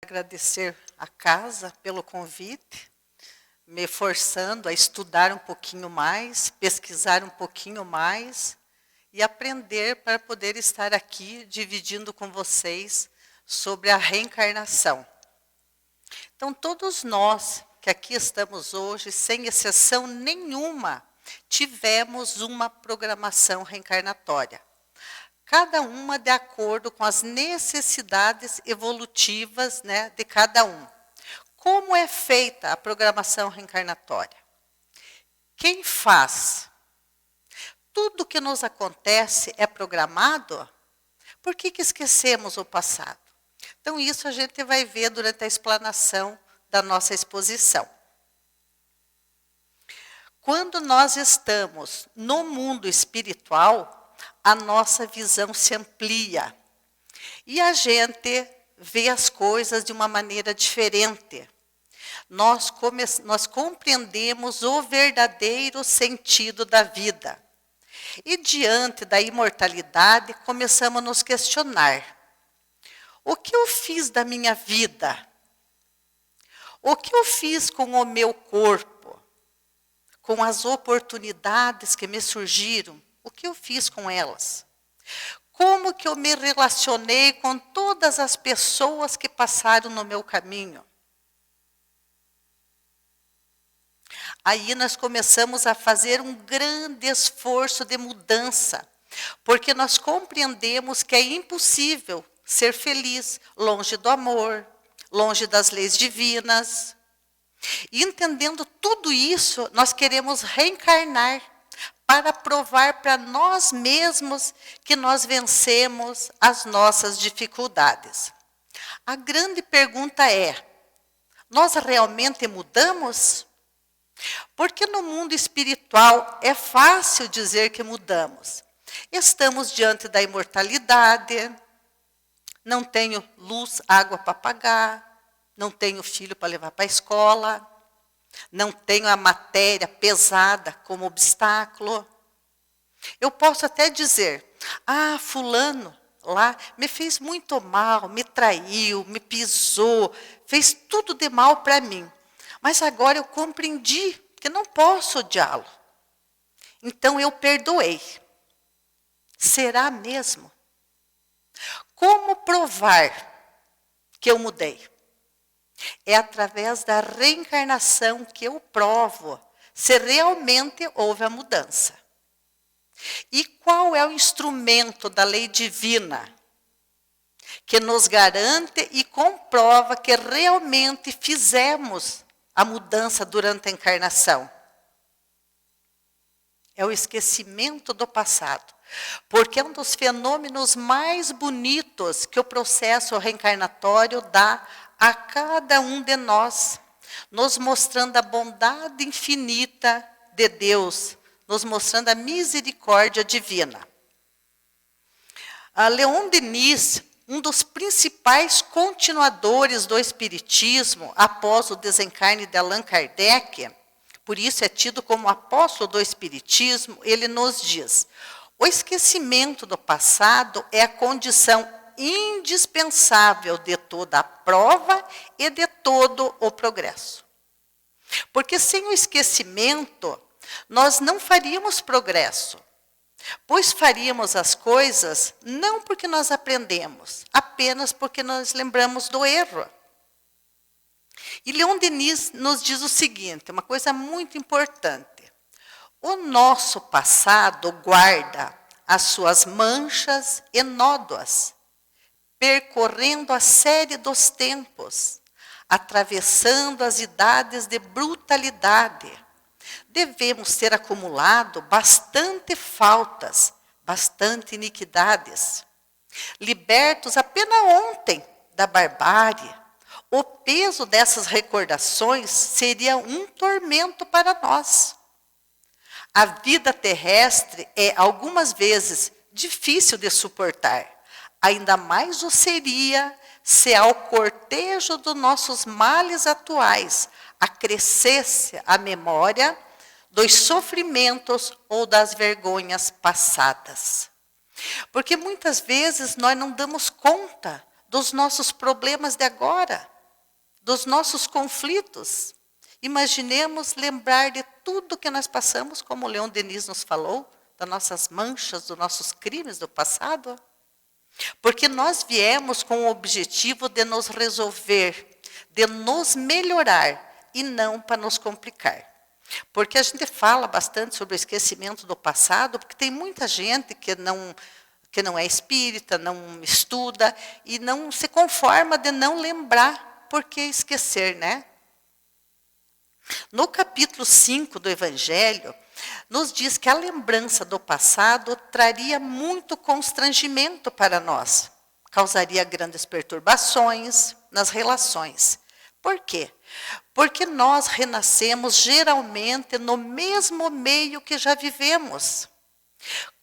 agradecer a casa pelo convite, me forçando a estudar um pouquinho mais, pesquisar um pouquinho mais e aprender para poder estar aqui dividindo com vocês sobre a reencarnação. Então, todos nós que aqui estamos hoje, sem exceção nenhuma, tivemos uma programação reencarnatória. Cada uma de acordo com as necessidades evolutivas, né, de cada um. Como é feita a programação reencarnatória? Quem faz? Tudo que nos acontece é programado? Por que esquecemos o passado? Então, isso a gente vai ver durante a explanação da nossa exposição. Quando nós estamos no mundo espiritual, a nossa visão se amplia. E a gente vê as coisas de uma maneira diferente. Nós compreendemos o verdadeiro sentido da vida. E diante da imortalidade, começamos a nos questionar. O que eu fiz da minha vida? O que eu fiz com o meu corpo? Com as oportunidades que me surgiram? O que eu fiz com elas? Como que eu me relacionei com todas as pessoas que passaram no meu caminho? Aí nós começamos a fazer um grande esforço de mudança, porque nós compreendemos que é impossível ser feliz longe do amor, longe das leis divinas. E entendendo tudo isso, nós queremos reencarnar para provar para nós mesmos que nós vencemos as nossas dificuldades. A grande pergunta é, nós realmente mudamos? Porque no mundo espiritual é fácil dizer que mudamos. Estamos diante da imortalidade, não tenho luz, água para pagar, não tenho filho para levar para a escola, não tenho a matéria pesada como obstáculo. Eu posso até dizer, fulano lá me fez muito mal, me traiu, me pisou, fez tudo de mal para mim. Mas agora eu compreendi que não posso odiá-lo. Então eu perdoei. Será mesmo? Como provar que eu mudei? É através da reencarnação que eu provo se realmente houve a mudança. E qual é o instrumento da lei divina que nos garante e comprova que realmente fizemos a mudança durante a encarnação? É o esquecimento do passado. Porque é um dos fenômenos mais bonitos que o processo reencarnatório dá a cada um de nós, nos mostrando a bondade infinita de Deus, nos mostrando a misericórdia divina. Leon Denis, um dos principais continuadores do Espiritismo, após o desencarne de Allan Kardec, por isso é tido como apóstolo do Espiritismo, ele nos diz, o esquecimento do passado é a condição indispensável de toda a prova e de todo o progresso. Porque sem o esquecimento, nós não faríamos progresso, pois faríamos as coisas não porque nós aprendemos, apenas porque nós lembramos do erro. E Leon Denis nos diz o seguinte, uma coisa muito importante. O nosso passado guarda as suas manchas e nódoas, percorrendo a série dos tempos, atravessando as idades de brutalidade. Devemos ter acumulado bastante faltas, bastante iniquidades. Libertos apenas ontem da barbárie, o peso dessas recordações seria um tormento para nós. A vida terrestre é, algumas vezes, difícil de suportar. Ainda mais o seria se ao cortejo dos nossos males atuais acrescesse a memória dos sofrimentos ou das vergonhas passadas. Porque muitas vezes nós não damos conta dos nossos problemas de agora. dos nossos conflitos. Imaginemos lembrar de tudo que nós passamos, como o Leon Denis nos falou, das nossas manchas, dos nossos crimes do passado. Porque nós viemos com o objetivo de nos resolver, de nos melhorar e não para nos complicar. Porque a gente fala bastante sobre o esquecimento do passado, porque tem muita gente que não é espírita, não estuda e não se conforma de não lembrar, por que esquecer, né? No capítulo 5 do Evangelho, nos diz que a lembrança do passado traria muito constrangimento para nós, causaria grandes perturbações nas relações. Por quê? Porque nós renascemos geralmente no mesmo meio que já vivemos.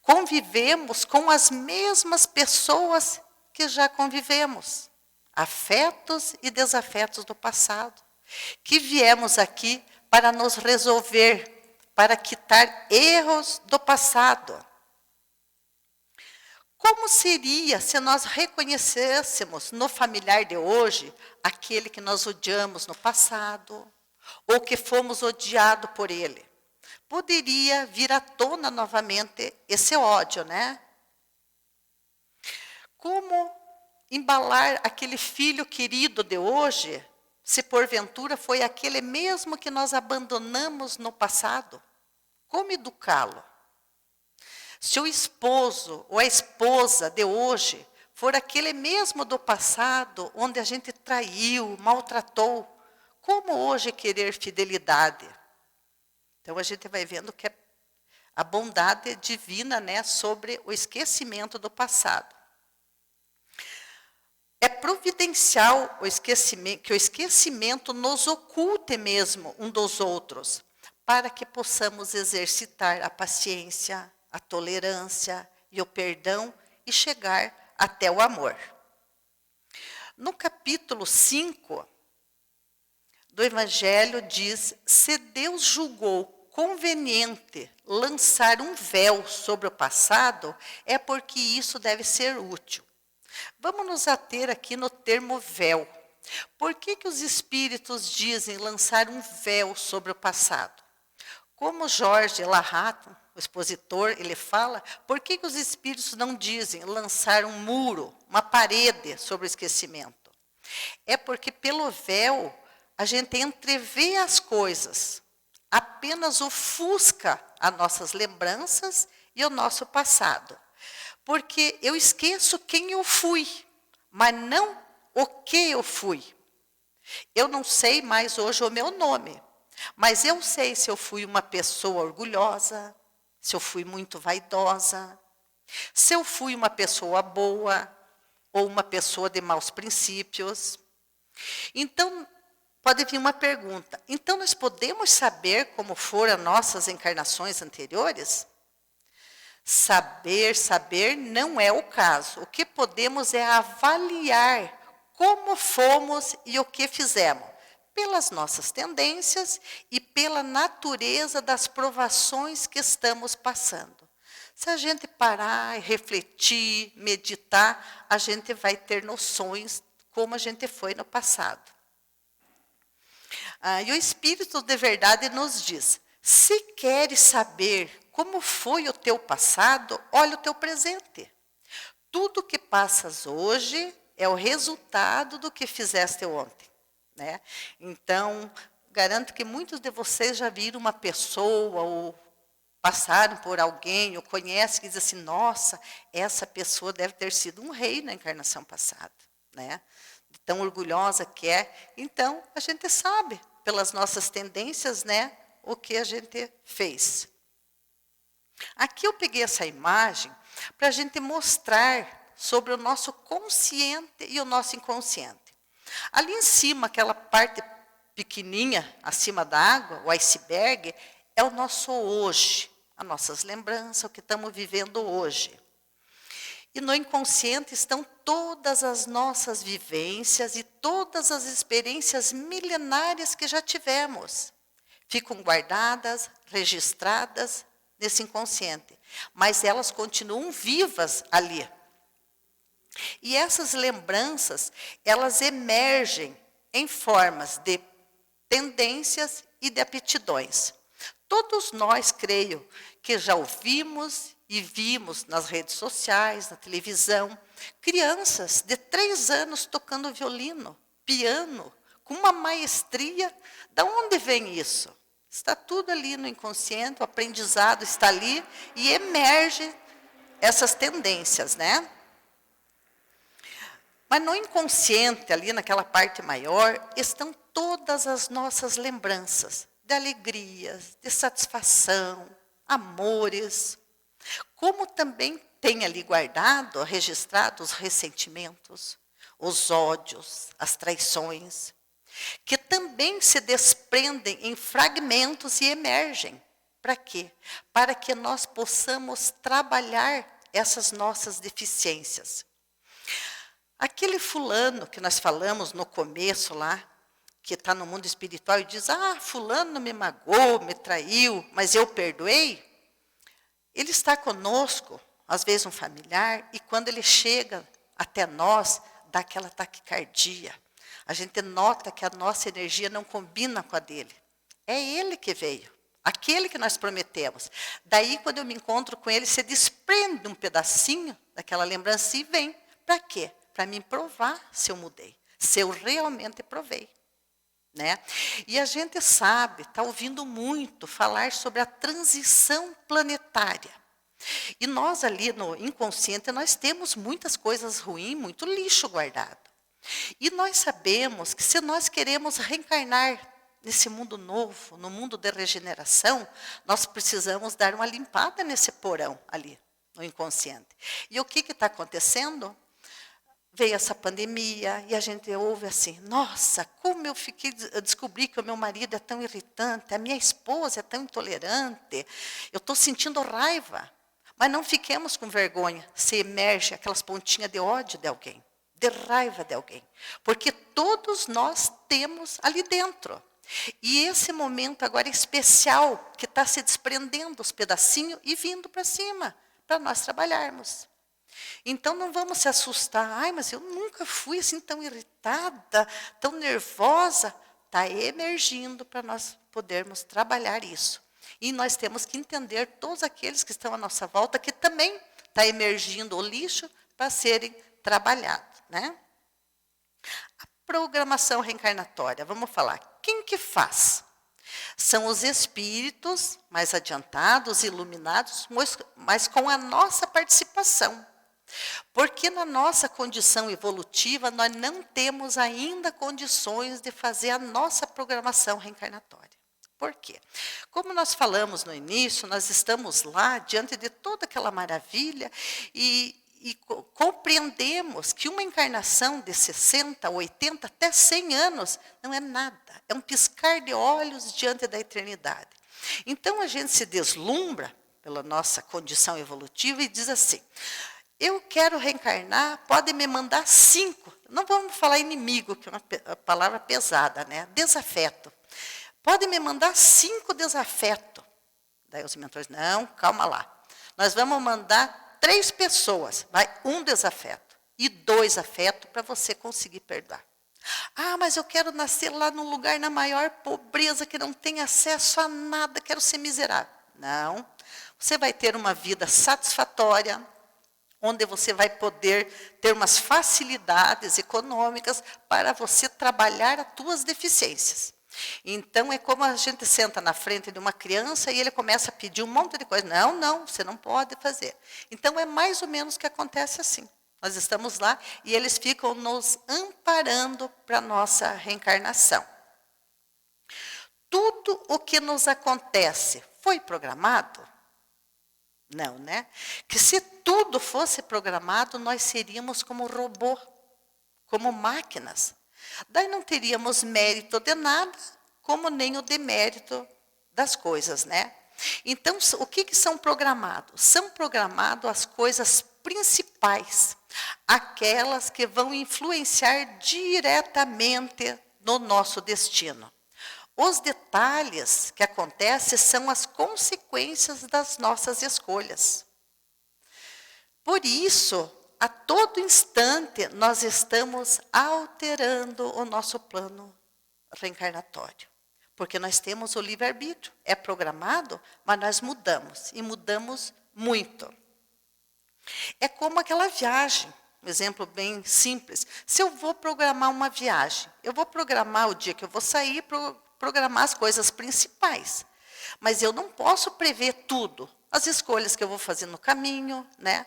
Convivemos com as mesmas pessoas que já convivemos. Afetos e desafetos do passado. Que viemos aqui para nos resolver, para quitar erros do passado. Como seria se nós reconhecêssemos no familiar de hoje aquele que nós odiamos no passado, ou que fomos odiados por ele? Poderia vir à tona novamente esse ódio, né? Como embalar aquele filho querido de hoje, se porventura foi aquele mesmo que nós abandonamos no passado? Como educá-lo? Se o esposo ou a esposa de hoje for aquele mesmo do passado, onde a gente traiu, maltratou, como hoje querer fidelidade? Então a gente vai vendo que é a bondade divina, né, sobre o esquecimento do passado. É providencial o esquecimento, que o esquecimento nos oculte mesmo um dos outros, para que possamos exercitar a paciência, a tolerância e o perdão e chegar até o amor. No capítulo 5 do Evangelho diz: se Deus julgou conveniente lançar um véu sobre o passado, é porque isso deve ser útil. Vamos nos ater aqui no termo véu. Por que os espíritos dizem lançar um véu sobre o passado? Como Jorge Larrat, o expositor, ele fala, por que os espíritos não dizem lançar um muro, uma parede sobre o esquecimento? É porque pelo véu a gente entrevê as coisas, apenas ofusca as nossas lembranças e o nosso passado. Porque eu esqueço quem eu fui, mas não o que eu fui. Eu não sei mais hoje o meu nome, mas eu sei se eu fui uma pessoa orgulhosa, se eu fui muito vaidosa, se eu fui uma pessoa boa ou uma pessoa de maus princípios. Então, pode vir uma pergunta. Então, nós podemos saber como foram as nossas encarnações anteriores? Saber não é o caso. O que podemos é avaliar como fomos e o que fizemos, pelas nossas tendências e pela natureza das provações que estamos passando. Se a gente parar, refletir, meditar, a gente vai ter noções como a gente foi no passado. E o Espírito de verdade nos diz: se queres saber como foi o teu passado, olha o teu presente. Tudo que passas hoje é o resultado do que fizeste ontem, né? Então, garanto que muitos de vocês já viram uma pessoa ou passaram por alguém ou conhecem que diz assim: nossa, essa pessoa deve ter sido um rei na encarnação passada, né? Tão orgulhosa que é. Então, a gente sabe, pelas nossas tendências, né, o que a gente fez. Aqui eu peguei essa imagem para a gente mostrar sobre o nosso consciente e o nosso inconsciente. Ali em cima, aquela parte pequenininha, acima da água, o iceberg, é o nosso hoje, as nossas lembranças, o que estamos vivendo hoje. E no inconsciente estão todas as nossas vivências e todas as experiências milenárias que já tivemos. Ficam guardadas, registradas nesse inconsciente, mas elas continuam vivas ali. E essas lembranças, elas emergem em formas de tendências e de aptidões. Todos nós, creio, que já ouvimos e vimos nas redes sociais, na televisão, crianças de 3 anos tocando violino, piano, com uma maestria. Da onde vem isso? Está tudo ali no inconsciente, o aprendizado está ali e emerge essas tendências, né? Mas no inconsciente, ali naquela parte maior, estão todas as nossas lembranças de alegrias, de satisfação, amores, como também tem ali guardado, registrado os ressentimentos, os ódios, as traições, que também se desprendem em fragmentos e emergem. Para quê? Para que nós possamos trabalhar essas nossas deficiências. Aquele fulano que nós falamos no começo lá, que está no mundo espiritual e diz, fulano me magoou, me traiu, mas eu perdoei. Ele está conosco, às vezes um familiar, e quando ele chega até nós, dá aquela taquicardia. A gente nota que a nossa energia não combina com a dele. É ele que veio, aquele que nós prometemos. Daí, quando eu me encontro com ele, se desprende um pedacinho daquela lembrança e vem. Para quê? Para me provar se eu mudei, se eu realmente provei. Né? E a gente sabe, está ouvindo muito falar sobre a transição planetária. E nós ali no inconsciente, nós temos muitas coisas ruins, muito lixo guardado. E nós sabemos que se nós queremos reencarnar nesse mundo novo, no mundo de regeneração, nós precisamos dar uma limpada nesse porão ali, no inconsciente. E o que está acontecendo? Veio essa pandemia e a gente ouve assim, nossa, como eu descobri que o meu marido é tão irritante, a minha esposa é tão intolerante, eu estou sentindo raiva. Mas não fiquemos com vergonha se emerge aquelas pontinhas de ódio de alguém, de raiva de alguém. Porque todos nós temos ali dentro. E esse momento agora é especial, que está se desprendendo os pedacinhos e vindo para cima, para nós trabalharmos. Então, não vamos se assustar. Mas eu nunca fui assim tão irritada, tão nervosa. Está emergindo para nós podermos trabalhar isso. E nós temos que entender todos aqueles que estão à nossa volta, que também está emergindo o lixo para serem trabalhados. Né? A programação reencarnatória, vamos falar. Quem que faz? São os espíritos mais adiantados, iluminados, mas com a nossa participação. Porque na nossa condição evolutiva, nós não temos ainda condições de fazer a nossa programação reencarnatória. Por quê? Como nós falamos no início, nós estamos lá diante de toda aquela maravilha e compreendemos que uma encarnação de 60, 80, até 100 anos não é nada. É um piscar de olhos diante da eternidade. Então, a gente se deslumbra pela nossa condição evolutiva e diz assim, eu quero reencarnar, pode me mandar 5. Não vamos falar inimigo, que é uma palavra pesada, né? Desafeto. Pode me mandar 5 desafetos. Daí os mentores, não, calma lá. Nós vamos mandar 3 pessoas, vai 1 desafeto e 2 afetos para você conseguir perdoar. Mas eu quero nascer lá num lugar na maior pobreza, que não tem acesso a nada, quero ser miserável. Não, você vai ter uma vida satisfatória, onde você vai poder ter umas facilidades econômicas para você trabalhar as suas deficiências. Então, é como a gente senta na frente de uma criança e ele começa a pedir um monte de coisa. Não, você não pode fazer. Então, é mais ou menos o que acontece assim. Nós estamos lá e eles ficam nos amparando para a nossa reencarnação. Tudo o que nos acontece foi programado? Não, né? Que se tudo fosse programado, nós seríamos como robô, como máquinas. Daí não teríamos mérito de nada, como nem o demérito das coisas, né? Então, o que são programados? São programados as coisas principais, aquelas que vão influenciar diretamente no nosso destino. Os detalhes que acontecem são as consequências das nossas escolhas. Por isso a todo instante, nós estamos alterando o nosso plano reencarnatório. Porque nós temos o livre-arbítrio. É programado, mas nós mudamos. E mudamos muito. É como aquela viagem. Um exemplo bem simples. Se eu vou programar uma viagem, eu vou programar o dia que eu vou sair, programar as coisas principais. Mas eu não posso prever tudo. As escolhas que eu vou fazer no caminho, né?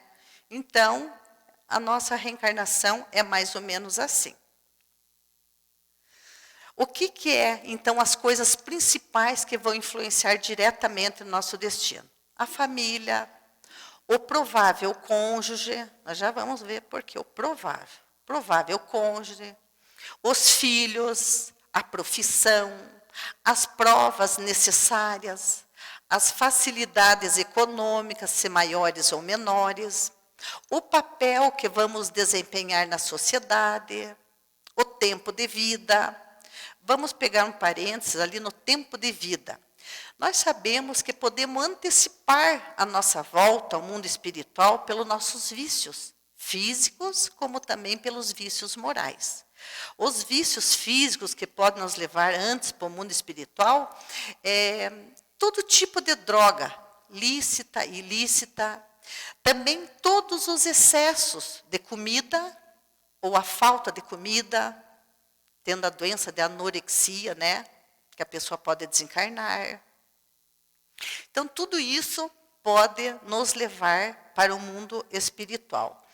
Então, a nossa reencarnação é mais ou menos assim. O que é, então, as coisas principais que vão influenciar diretamente no nosso destino? A família, o provável cônjuge, nós já vamos ver por que o provável cônjuge, os filhos, a profissão, as provas necessárias, as facilidades econômicas, se maiores ou menores, o papel que vamos desempenhar na sociedade, o tempo de vida. Vamos pegar um parênteses ali no tempo de vida. Nós sabemos que podemos antecipar a nossa volta ao mundo espiritual pelos nossos vícios físicos, como também pelos vícios morais. Os vícios físicos que podem nos levar antes para o mundo espiritual é todo tipo de droga, lícita, ilícita, também todos os excessos de comida ou a falta de comida, tendo a doença de anorexia, né, que a pessoa pode desencarnar. Então, tudo isso pode nos levar para o mundo espiritual.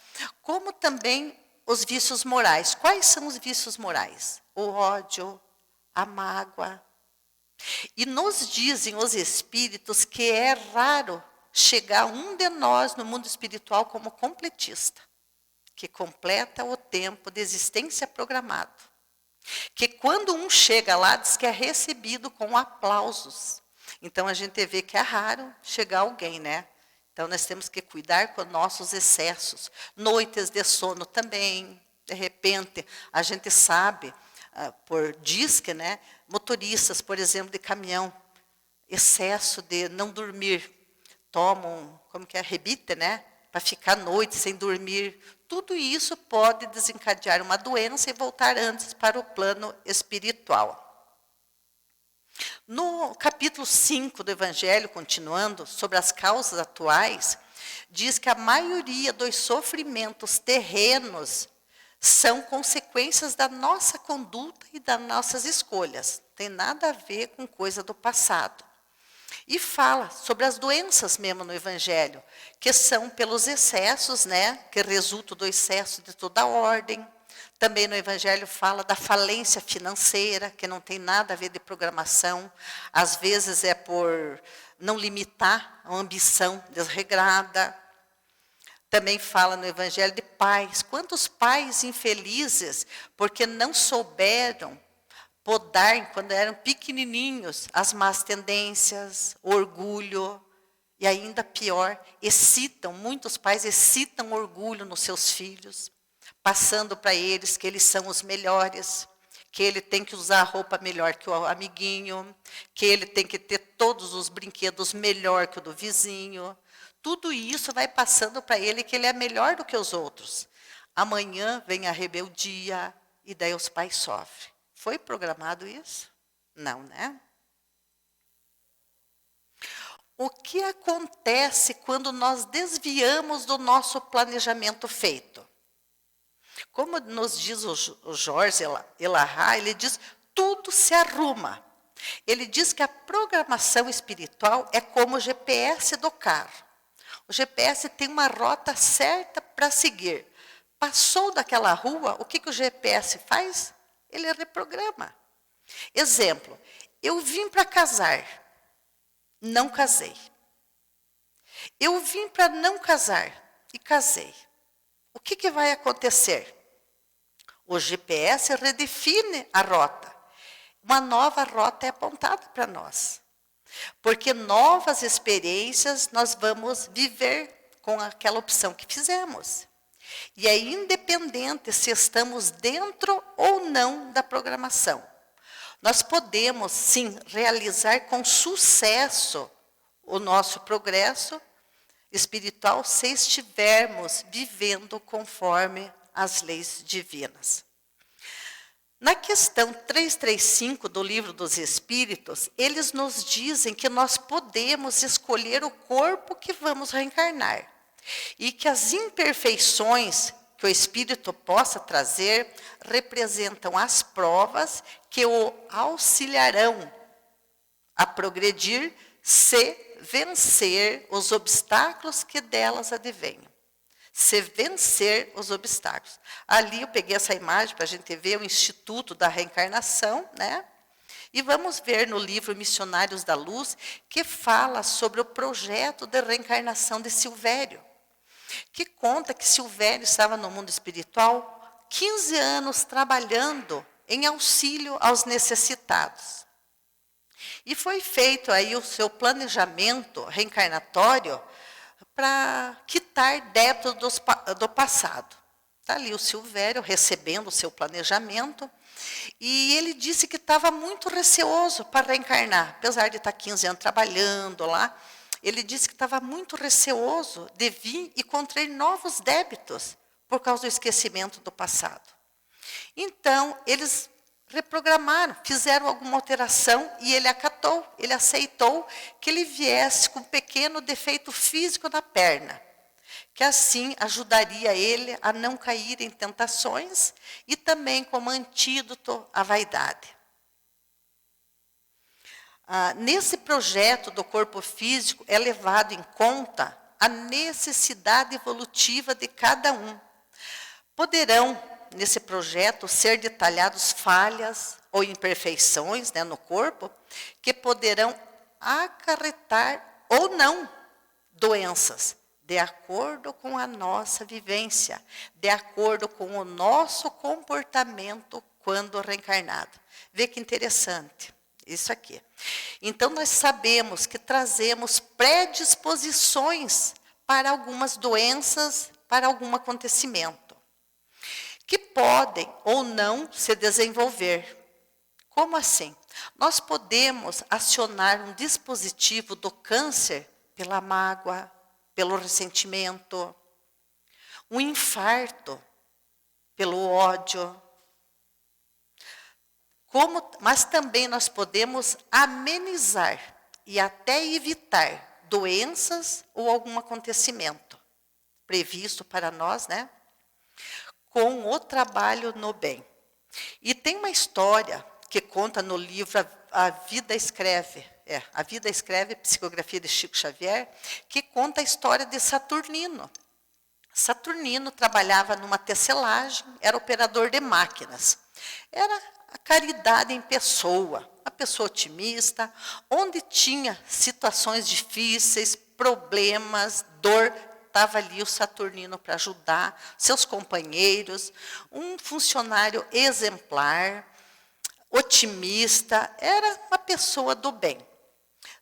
Como também os vícios morais. Quais são os vícios morais? O ódio, a mágoa. E nos dizem os espíritos que é raro chegar um de nós no mundo espiritual como completista, que completa o tempo de existência programado. Que quando um chega lá, diz que é recebido com aplausos. Então, a gente vê que é raro chegar alguém, né? Então, nós temos que cuidar com nossos excessos. Noites de sono também. De repente, a gente sabe, por disque, né? Motoristas, por exemplo, de caminhão, excesso de não dormir. Tomam, como que é, rebite, né? Para ficar à noite sem dormir. Tudo isso pode desencadear uma doença e voltar antes para o plano espiritual. No capítulo 5 do Evangelho, continuando, sobre as causas atuais, diz que a maioria dos sofrimentos terrenos são consequências da nossa conduta e das nossas escolhas. Não tem nada a ver com coisa do passado. E fala sobre as doenças mesmo no Evangelho, que são pelos excessos, né, que resultam do excesso de toda ordem. Também no Evangelho fala da falência financeira, que não tem nada a ver de programação. Às vezes é por não limitar a ambição desregrada. Também fala no Evangelho de pais. Quantos pais infelizes, porque não souberam podar, quando eram pequenininhos, as más tendências, orgulho, e ainda pior, muitos pais excitam orgulho nos seus filhos, passando para eles que eles são os melhores, que ele tem que usar a roupa melhor que o amiguinho, que ele tem que ter todos os brinquedos melhor que o do vizinho. Tudo isso vai passando para ele que ele é melhor do que os outros. Amanhã vem a rebeldia e daí os pais sofrem. Foi programado isso? Não, né? O que acontece quando nós desviamos do nosso planejamento feito? Como nos diz o Jorge Elahá, ele diz, tudo se arruma. Ele diz que a programação espiritual é como o GPS do carro. O GPS tem uma rota certa para seguir. Passou daquela rua, o que o GPS faz? Ele reprograma. Exemplo, eu vim para casar, não casei. Eu vim para não casar e casei. O que vai acontecer? O GPS redefine a rota. Uma nova rota é apontada para nós. Porque novas experiências nós vamos viver com aquela opção que fizemos. E é independente se estamos dentro ou não da programação. Nós podemos, sim, realizar com sucesso o nosso progresso espiritual se estivermos vivendo conforme as leis divinas. Na questão 335 do Livro dos Espíritos, eles nos dizem que nós podemos escolher o corpo que vamos reencarnar e que as imperfeições que o espírito possa trazer representam as provas que o auxiliarão a progredir se vencer os obstáculos que delas advenham. Se vencer os obstáculos. Ali eu peguei essa imagem para a gente ver o Instituto da Reencarnação, né? E vamos ver no livro Missionários da Luz, que fala sobre o projeto de reencarnação de Silvério, que conta que Silvério estava no mundo espiritual 15 anos trabalhando em auxílio aos necessitados. E foi feito aí o seu planejamento reencarnatório para quitar débitos do passado. Está ali o Silvério recebendo o seu planejamento, e ele disse que estava muito receoso para reencarnar, apesar de estar 15 anos trabalhando lá, ele disse que estava muito receoso de vir e contrair novos débitos por causa do esquecimento do passado. Então, eles reprogramaram, fizeram alguma alteração e ele acatou, ele aceitou que ele viesse com um pequeno defeito físico na perna, que assim ajudaria ele a não cair em tentações e também como antídoto à vaidade. Nesse projeto do corpo físico é levado em conta a necessidade evolutiva de cada um. Poderão, nesse projeto, ser detalhados falhas ou imperfeições, né, no corpo, que poderão acarretar ou não doenças, de acordo com a nossa vivência, de acordo com o nosso comportamento quando reencarnado. Vê que interessante. Isso aqui. Então, nós sabemos que trazemos predisposições para algumas doenças, para algum acontecimento, que podem ou não se desenvolver. Como assim? Nós podemos acionar um dispositivo do câncer pela mágoa, pelo ressentimento, um infarto pelo ódio, mas também nós podemos amenizar e até evitar doenças ou algum acontecimento previsto para nós, né? Com o trabalho no bem. E tem uma história que conta no livro A Vida Escreve, A Vida Escreve, Psicografia de Chico Xavier, que conta a história de Saturnino. Saturnino trabalhava numa tecelagem, era operador de máquinas. Era a caridade em pessoa, a pessoa otimista, onde tinha situações difíceis, problemas, dor, estava ali o Saturnino para ajudar seus companheiros, um funcionário exemplar, otimista, era uma pessoa do bem.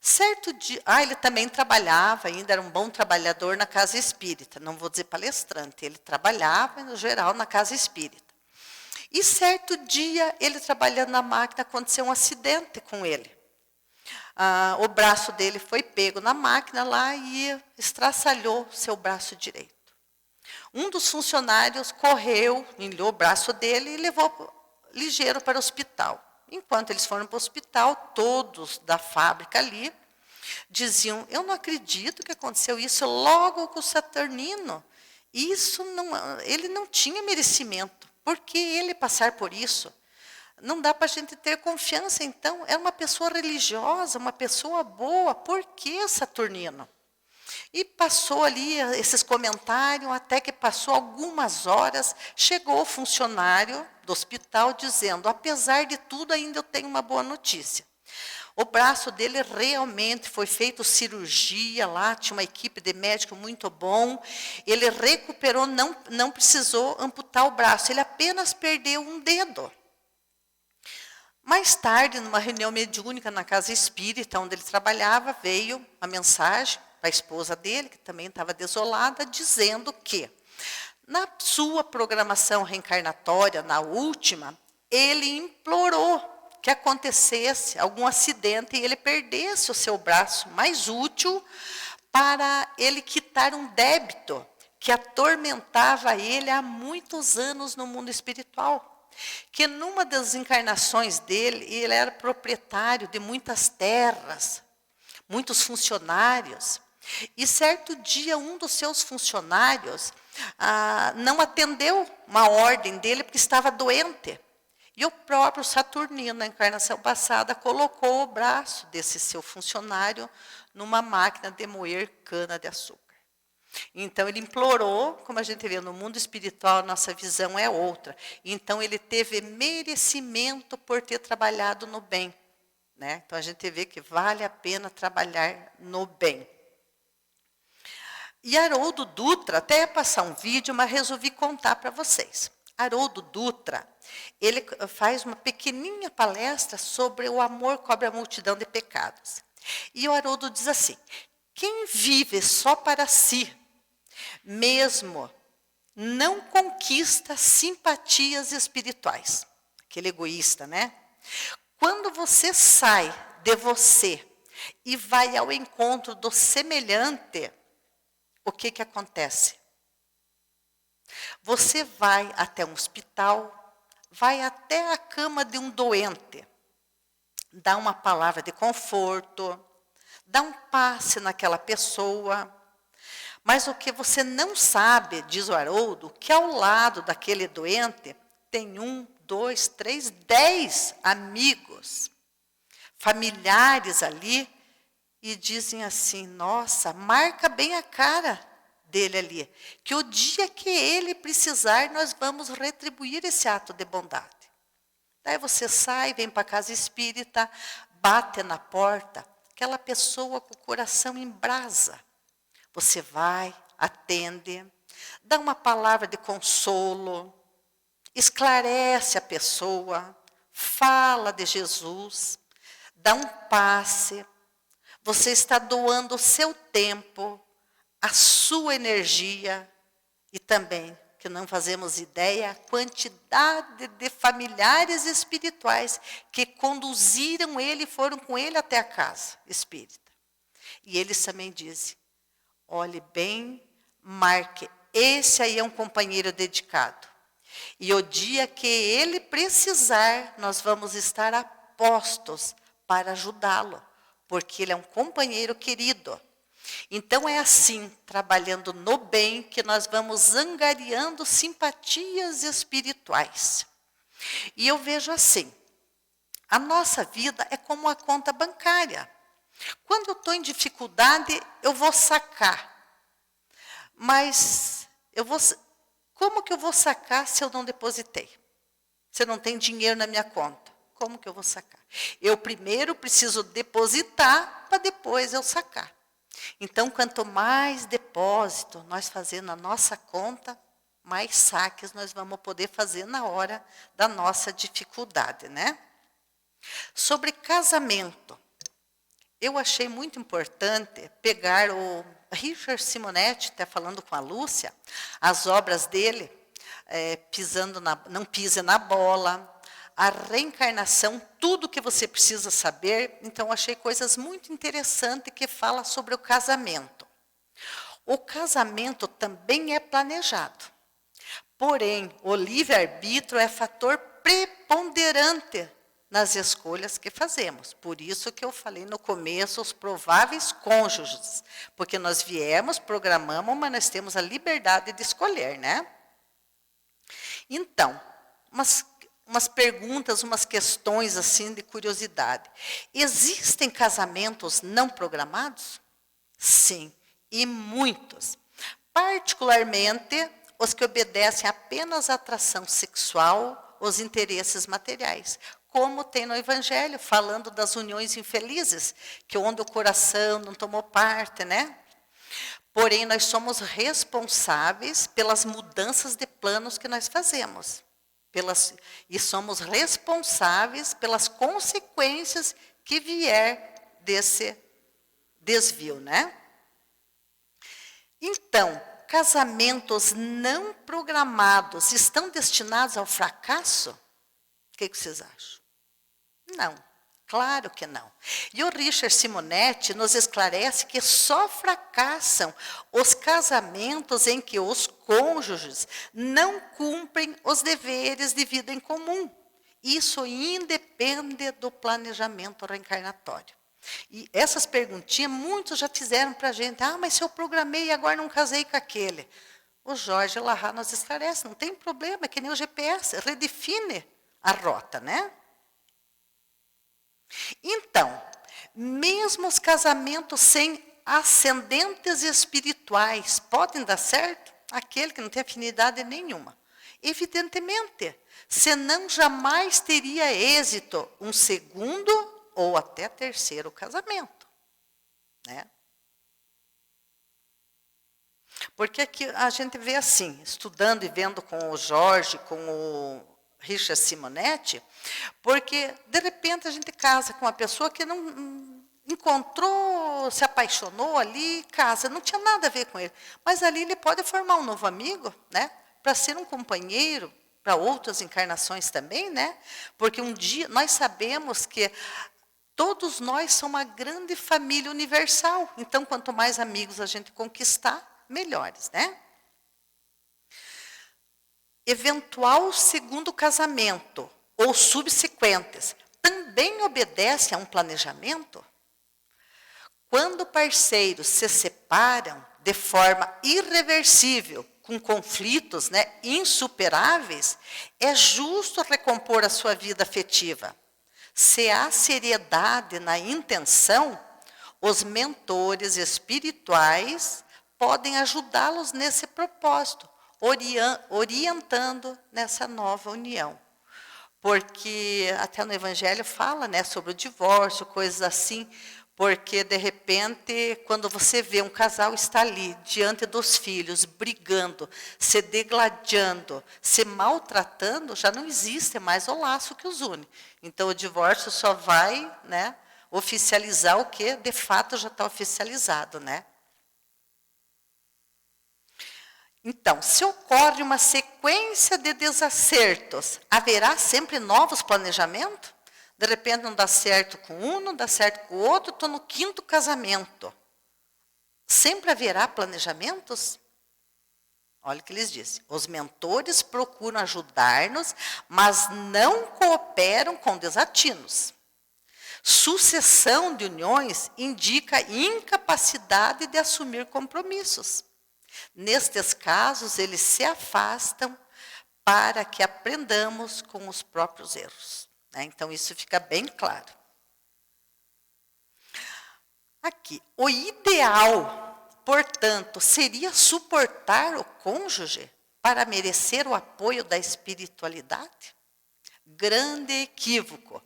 Certo dia, ele também trabalhava, ainda era um bom trabalhador na casa espírita, não vou dizer palestrante, ele trabalhava, no geral, na casa espírita. E certo dia, ele trabalhando na máquina, aconteceu um acidente com ele. O braço dele foi pego na máquina lá e estraçalhou seu braço direito. Um dos funcionários correu, enfiou o braço dele e levou ligeiro para o hospital. Enquanto eles foram para o hospital, todos da fábrica ali diziam: eu não acredito que aconteceu isso logo com o Saturnino. Ele não tinha merecimento. Por que ele passar por isso? Não dá para a gente ter confiança, então. É uma pessoa religiosa, uma pessoa boa. Por que Saturnino? E passou ali esses comentários, até que passou algumas horas, chegou o funcionário do hospital dizendo: apesar de tudo, ainda eu tenho uma boa notícia. O braço dele realmente foi feita cirurgia lá, tinha uma equipe de médico muito bom. Ele recuperou, não precisou amputar o braço, ele apenas perdeu um dedo. Mais tarde, numa reunião mediúnica na casa espírita, onde ele trabalhava, veio a mensagem para a esposa dele, que também estava desolada, dizendo que, na sua programação reencarnatória, na última, ele implorou que acontecesse algum acidente e ele perdesse o seu braço mais útil para ele quitar um débito que atormentava ele há muitos anos no mundo espiritual. Que numa das encarnações dele, ele era proprietário de muitas terras, muitos funcionários. E certo dia, um dos seus funcionários não atendeu uma ordem dele porque estava doente. E o próprio Saturnino, na encarnação passada, colocou o braço desse seu funcionário numa máquina de moer cana-de-açúcar. Então, ele implorou, como a gente vê no mundo espiritual, a nossa visão é outra. Então, ele teve merecimento por ter trabalhado no bem. Né? Então, a gente vê que vale a pena trabalhar no bem. E Haroldo Dutra, até ia passar um vídeo, mas resolvi contar para vocês. Haroldo Dutra, ele faz uma pequenininha palestra sobre o amor cobre a multidão de pecados. E o Haroldo diz assim, quem vive só para si, mesmo não conquista simpatias espirituais. Aquele egoísta, né? Quando você sai de você e vai ao encontro do semelhante, o que acontece? Você vai até um hospital, vai até a cama de um doente, dá uma palavra de conforto, dá um passe naquela pessoa. Mas o que você não sabe, diz o Haroldo, que ao lado daquele doente tem 1, 2, 3, 10 amigos, familiares ali, e dizem assim, nossa, marca bem a cara dele ali, que o dia que ele precisar, nós vamos retribuir esse ato de bondade. Daí você sai, vem para a casa espírita, bate na porta, aquela pessoa com o coração em brasa. Você vai, atende, dá uma palavra de consolo, esclarece a pessoa, fala de Jesus, dá um passe. Você está doando o seu tempo, a sua energia e também, que não fazemos ideia, a quantidade de familiares espirituais que conduziram ele e foram com ele até a casa espírita. E eles também dizem, olhe bem, marque, esse aí é um companheiro dedicado. E o dia que ele precisar, nós vamos estar a postos para ajudá-lo, porque ele é um companheiro querido. Então é assim, trabalhando no bem, que nós vamos angariando simpatias espirituais. E eu vejo assim, a nossa vida é como a conta bancária. Quando eu estou em dificuldade, eu vou sacar. Mas como que eu vou sacar se eu não depositei? Se não tem dinheiro na minha conta, como que eu vou sacar? Eu primeiro preciso depositar para depois eu sacar. Então, quanto mais depósito nós fazemos na nossa conta, mais saques nós vamos poder fazer na hora da nossa dificuldade, né? Sobre casamento, eu achei muito importante pegar o Richard Simonetti, até falando com a Lúcia, as obras dele, Não Pise na Bola, a reencarnação, tudo que você precisa saber. Então, achei coisas muito interessantes que fala sobre o casamento. O casamento também é planejado. Porém, o livre-arbítrio é fator preponderante nas escolhas que fazemos. Por isso que eu falei no começo, os prováveis cônjuges. Porque nós viemos, programamos, mas nós temos a liberdade de escolher, né? Então, umas perguntas, umas questões assim de curiosidade. Existem casamentos não programados? Sim, e muitos. Particularmente os que obedecem apenas à atração sexual, os interesses materiais. Como tem no Evangelho, falando das uniões infelizes, que onde o coração não tomou parte, né? Porém, nós somos responsáveis pelas mudanças de planos que nós fazemos. E somos responsáveis pelas consequências que vier desse desvio, né? Então, casamentos não programados estão destinados ao fracasso? O que vocês acham? Não, Claro que não. E o Richard Simonetti nos esclarece que só fracassam os casamentos em que os cônjuges não cumprem os deveres de vida em comum. Isso independe do planejamento reencarnatório. E essas perguntinhas, muitos já fizeram para a gente. Mas se eu programei e agora não casei com aquele. O Jorge Lahar nos esclarece, não tem problema, é que nem o GPS, redefine a rota, né? Então, mesmo os casamentos sem ascendentes espirituais podem dar certo? Aquele que não tem afinidade nenhuma. Evidentemente, senão jamais teria êxito um segundo ou até terceiro casamento, né? Porque aqui a gente vê assim, estudando e vendo com o Jorge, com o Richard Simonetti, porque, de repente, a gente casa com uma pessoa que não encontrou, se apaixonou ali, casa, não tinha nada a ver com ele. Mas ali ele pode formar um novo amigo, né? Para ser um companheiro, para outras encarnações também, né? Porque um dia, nós sabemos que todos nós somos uma grande família universal. Então, quanto mais amigos a gente conquistar, melhores, né? Eventual segundo casamento ou subsequentes também obedece a um planejamento? Quando parceiros se separam de forma irreversível, com conflitos, né, insuperáveis, é justo recompor a sua vida afetiva. Se há seriedade na intenção, os mentores espirituais podem ajudá-los nesse propósito, orientando nessa nova união. Porque até no Evangelho fala, né, sobre o divórcio, coisas assim, porque, de repente, quando você vê um casal está ali, diante dos filhos, brigando, se degladiando, se maltratando, já não existe mais o laço que os une. Então, o divórcio só vai, né, oficializar o que, de fato, já está oficializado, né? Então, se ocorre uma sequência de desacertos, haverá sempre novos planejamentos? De repente não dá certo com um, não dá certo com o outro, estou no 5º casamento. Sempre haverá planejamentos? Olha o que eles dizem. Os mentores procuram ajudar-nos, mas não cooperam com desatinos. Sucessão de uniões indica incapacidade de assumir compromissos. Nestes casos, eles se afastam para que aprendamos com os próprios erros. Então, isso fica bem claro. Aqui, o ideal, portanto, seria suportar o cônjuge para merecer o apoio da espiritualidade? Grande equívoco.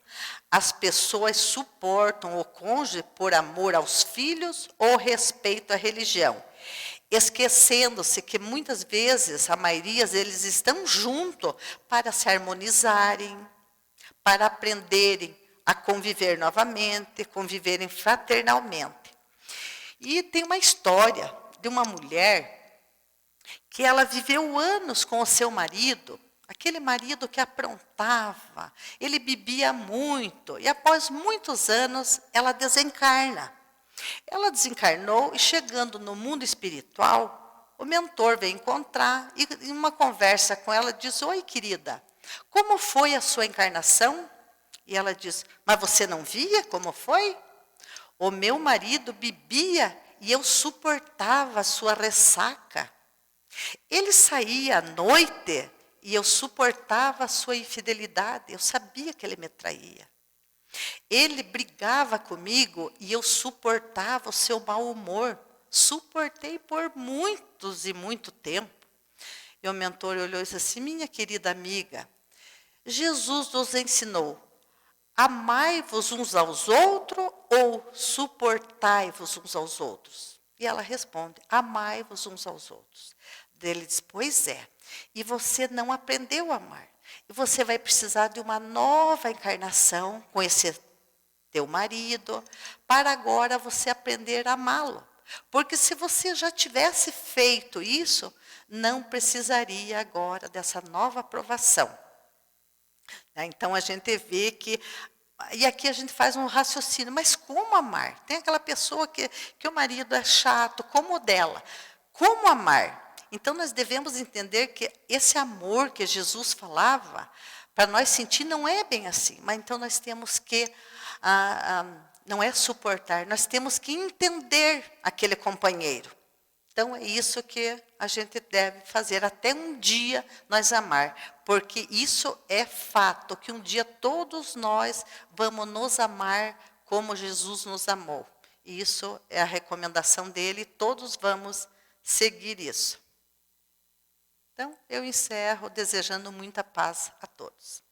As pessoas suportam o cônjuge por amor aos filhos ou respeito à religião, esquecendo-se que muitas vezes, a maioria, eles estão juntos para se harmonizarem, para aprenderem a conviver novamente, conviverem fraternalmente. E tem uma história de uma mulher que ela viveu anos com o seu marido, aquele marido que aprontava, ele bebia muito, e após muitos anos ela desencarna. Ela desencarnou e, chegando no mundo espiritual, o mentor veio encontrar e, em uma conversa com ela, diz: oi, querida, como foi a sua encarnação? E ela diz: mas você não via como foi? O meu marido bebia e eu suportava a sua ressaca. Ele saía à noite e eu suportava a sua infidelidade. Eu sabia que ele me traía. Ele brigava comigo e eu suportava o seu mau humor. Suportei por muitos e muito tempo. E o mentor olhou e disse assim: minha querida amiga, Jesus nos ensinou: amai-vos uns aos outros ou suportai-vos uns aos outros? E ela responde: amai-vos uns aos outros. Ele diz: pois é, e você não aprendeu a amar. E você vai precisar de uma nova encarnação com esse teu marido, para agora você aprender a amá-lo. Porque se você já tivesse feito isso, não precisaria agora dessa nova aprovação. Então, a gente vê que E aqui a gente faz um raciocínio, mas como amar? Tem aquela pessoa que o marido é chato, como o dela. Como amar? Então nós devemos entender que esse amor que Jesus falava, para nós sentir não é bem assim, mas então nós temos que, não é suportar, nós temos que entender aquele companheiro. Então é isso que a gente deve fazer, até um dia nós amar, porque isso é fato, que um dia todos nós vamos nos amar como Jesus nos amou. E isso é a recomendação dele, todos vamos seguir isso. Então, eu encerro desejando muita paz a todos.